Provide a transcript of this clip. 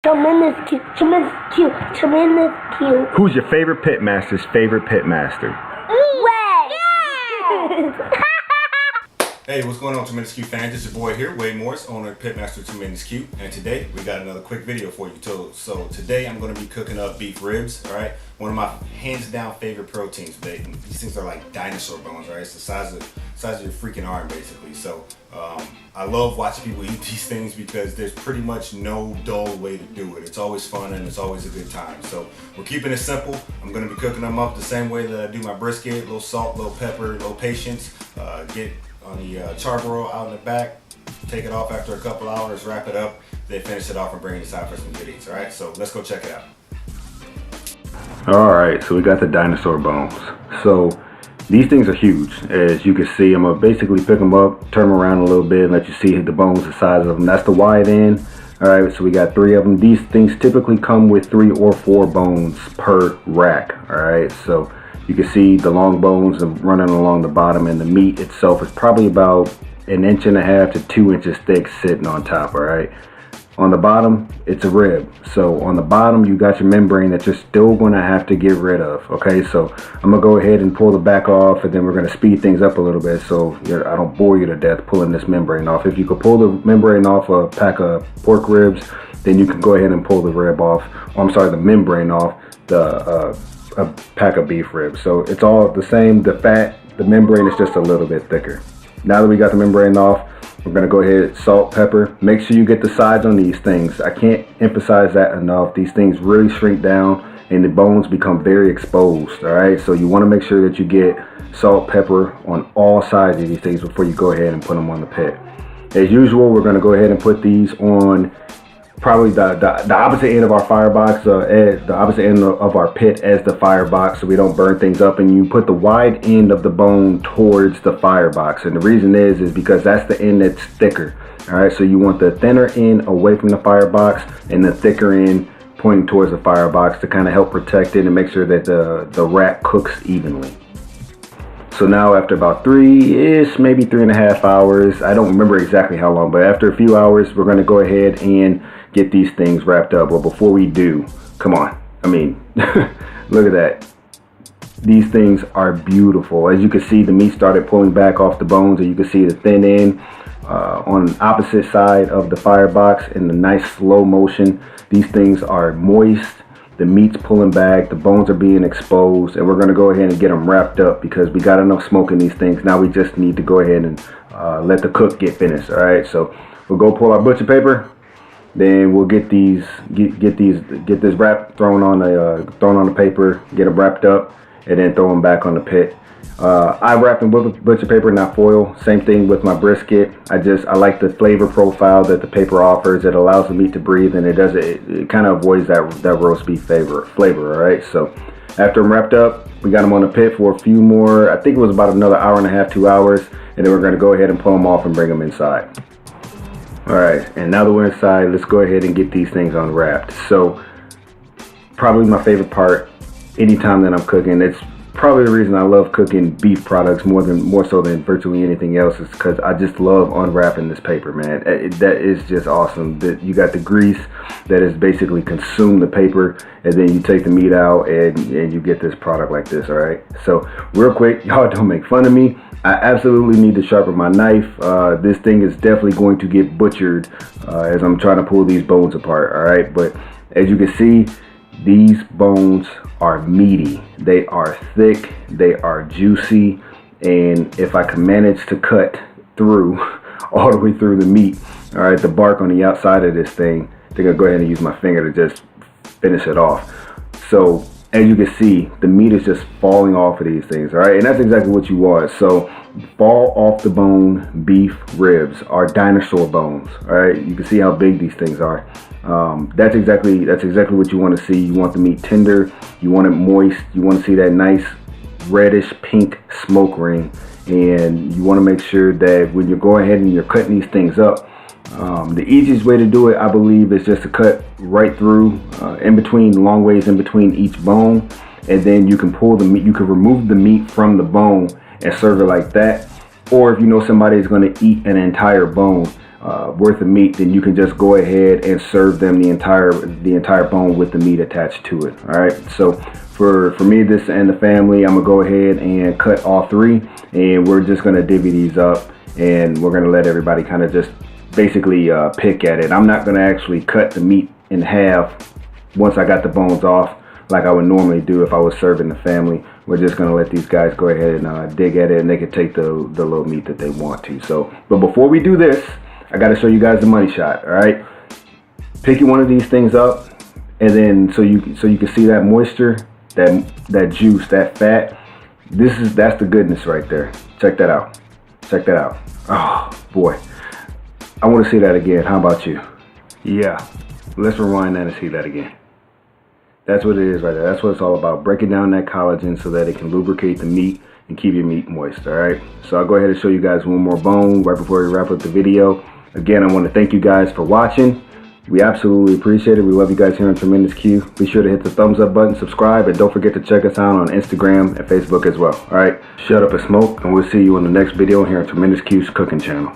Tremendous cute, tremendous cute, tremendous cute. Who's your favorite pitmaster's favorite pitmaster? Hey, what's going on, Tremendous Cute fans? It's your boy here, Wade Morris, owner of Pitmaster Tremendous Cute, and today we got another quick video for you. So today I'm going to be cooking up beef ribs, all right? One of my hands down favorite proteins. These things are like dinosaur bones, right? It's the size of your freaking arm, basically. So I love watching people eat these things because there's pretty much no dull way to do it. It's always fun and it's always a good time. So we're keeping it simple. I'm going to be cooking them up the same way that I do my brisket: a little salt, a little pepper, a little patience. Get on the charbroil out in the back, take it off after a couple hours, wrap it up, then finish it off and bring it inside for some goodies. All right, so let's go check it out. All right, so we got the dinosaur bones. So these things are huge. As you can see, I'm gonna basically pick them up, turn them around a little bit, and let you see the bones, the size of them. That's the wide end. All right, so we got 3 of them. These things typically come with 3 or 4 bones per rack. All right, so you can see the long bones running along the bottom, and the meat itself is probably about 1.5 to 2 inches thick sitting on top. All right, on the bottom it's a rib. So on the bottom you got your membrane that you're still going to have to get rid of. Okay, so I'm gonna go ahead and pull the back off, and then we're going to speed things up a little bit so I don't bore you to death pulling this membrane off. If you could pull the membrane off a pack of pork ribs, then you can go ahead and pull the rib off, the membrane off a pack of beef ribs. So it's all the same. The fat, the membrane is just a little bit thicker. Now that we got the membrane off, we're gonna go ahead, salt, pepper. Make sure you get the sides on these things. I can't emphasize that enough. These things really shrink down and the bones become very exposed. All right, so you want to make sure that you get salt, pepper on all sides of these things before you go ahead and put them on the pit. As usual, we're gonna go ahead and put these on probably the opposite end of our firebox, the opposite end of our pit as the firebox, so we don't burn things up. And you put the wide end of the bone towards the firebox, and the reason is because that's the end that's thicker. All right, so you want the thinner end away from the firebox and the thicker end pointing towards the firebox to kind of help protect it and make sure that the rack cooks evenly. So now after about maybe 3.5 hours, I don't remember exactly how long, but after a few hours, we're gonna go ahead and get these things wrapped up. Well, before we do, come on, I mean, look at that. These things are beautiful. As you can see, the meat started pulling back off the bones, and you can see the thin end on the opposite side of the firebox in the nice slow motion. These things are moist. The meat's pulling back, the bones are being exposed, and we're gonna go ahead and get them wrapped up because we got enough smoke in these things. Now we just need to go ahead and let the cook get finished. All right, so we'll go pull our butcher paper, then we'll get this wrap thrown on the paper, get them wrapped up, and then throw them back on the pit. I wrap them with butcher paper, not foil. Same thing with my brisket. I like the flavor profile that the paper offers. It allows the meat to breathe, and it kind of avoids that roast beef flavor. All right. So after I'm wrapped up, we got them on the pit for a few more. I think it was about another 1.5 to 2 hours, and then we're going to go ahead and pull them off and bring them inside. All right. And now that we're inside, let's go ahead and get these things unwrapped. So probably my favorite part anytime that I'm cooking. It's probably the reason I love cooking beef products more so than virtually anything else, is because I just love unwrapping this paper, man. That is just awesome. That you got the grease that is basically consumed the paper, and then you take the meat out and you get this product like this. All right, so real quick, y'all don't make fun of me. I absolutely need to sharpen my knife. This thing is definitely going to get butchered as I'm trying to pull these bones apart. All right, but as you can see, these bones are meaty, they are thick, they are juicy, and if I can manage to cut through all the way through the meat, all right, the bark on the outside of this thing, I think I'll go ahead and use my finger to just finish it off. So as you can see, the meat is just falling off of these things, all right, and that's exactly what you want. So fall off the bone beef ribs are dinosaur bones. All right, you can see how big these things are. That's exactly what you want to see. You want the meat tender, you want it moist, you want to see that nice reddish pink smoke ring, and you want to make sure that when you're going ahead and you're cutting these things up, the easiest way to do it, I believe, is just to cut right through, long ways in between each bone, and then you can pull the meat, you can remove the meat from the bone and serve it like that. Or if you know somebody is going to eat an entire bone, worth of meat, then you can just go ahead and serve them the entire bone with the meat attached to it. All right, so for me, this and the family, I'm gonna go ahead and cut all 3, and we're just gonna divvy these up, and we're gonna let everybody kind of just basically pick at it. I'm not gonna actually cut the meat in half once I got the bones off like I would normally do if I was serving the family. We're just gonna let these guys go ahead and dig at it, and they can take the little meat that they want to. So, but before we do this, I gotta show you guys the money shot. All right, picking one of these things up, and then so you can see that moisture, that juice, that fat. That's the goodness right there. Check that out. Check that out. Oh boy, I want to see that again. How about you? Yeah, let's rewind that and see that again. That's what it is right there. That's what it's all about. Breaking down that collagen so that it can lubricate the meat and keep your meat moist. All right, so I'll go ahead and show you guys one more bone right before we wrap up the video. Again, I want to thank you guys for watching. We absolutely appreciate it. We love you guys here on Tremendous Q. Be sure to hit the thumbs up button, subscribe, and don't forget to check us out on Instagram and Facebook as well. All right, shut up and smoke, and we'll see you in the next video here on Tremendous Q's cooking channel.